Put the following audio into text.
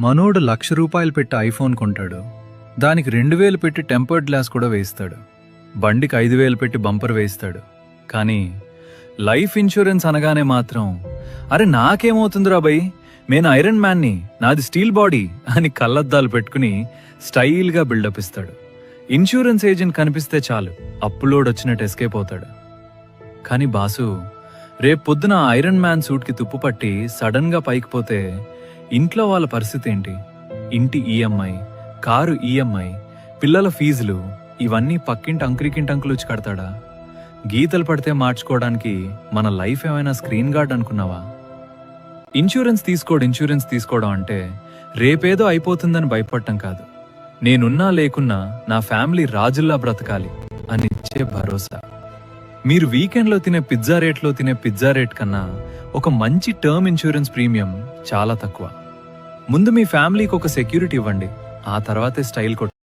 మనోడు ₹1,00,000 పెట్టి ఐఫోన్ కొంటాడు. దానికి 2,000 పెట్టి టెంపర్డ్ గ్లాస్ కూడా వేయిస్తాడు. బండికి 5,000 పెట్టి బంపర్ వేయిస్తాడు. కానీ లైఫ్ ఇన్సూరెన్స్ అనగానే మాత్రం అరే నాకేమవుతుందిరా బై, నేను ఐరన్ మ్యాన్ని, నాది స్టీల్ బాడీ అని కళ్ళద్దాలు పెట్టుకుని స్టైల్గా బిల్డప్ ఇస్తాడు. ఇన్సూరెన్స్ ఏజెంట్ కనిపిస్తే చాలు అప్పులోడ్ వచ్చినట్టు ఎస్కేప్ అవుతాడు. కానీ బాసు, రేపు పొద్దున ఐరన్ మ్యాన్ సూట్కి తుప్పు పట్టి సడన్గా పైకి పోతే ఇంట్లో వాళ్ళ పరిస్థితి ఏంటి? ఇంటి ఈఎంఐ, కారు ఈఎంఐ, పిల్లల ఫీజులు, ఇవన్నీ పక్కింటి అంకులు వచ్చి కడతాడా? గీతలు పడితే మార్చుకోవడానికి మన లైఫ్ ఏమైనా స్క్రీన్ గార్డ్ అనుకున్నావా? ఇన్సూరెన్స్ తీసుకోవడం అంటే రేపేదో అయిపోతుందని భయపడటం కాదు. నేనున్నా లేకున్నా నా ఫ్యామిలీ రాజుల్లా బ్రతకాలి అని ఇచ్చే భరోసా. మీరు వీకెండ్లో తినే పిజ్జా రేట్ కన్నా ఒక మంచి టర్మ్ ఇన్సూరెన్స్ ప్రీమియం చాలా తక్కువ. ముందు మీ ఫ్యామిలీకి ఒక సెక్యూరిటీ ఇవ్వండి, ఆ తర్వాతే స్టైల్ కొట్టండి.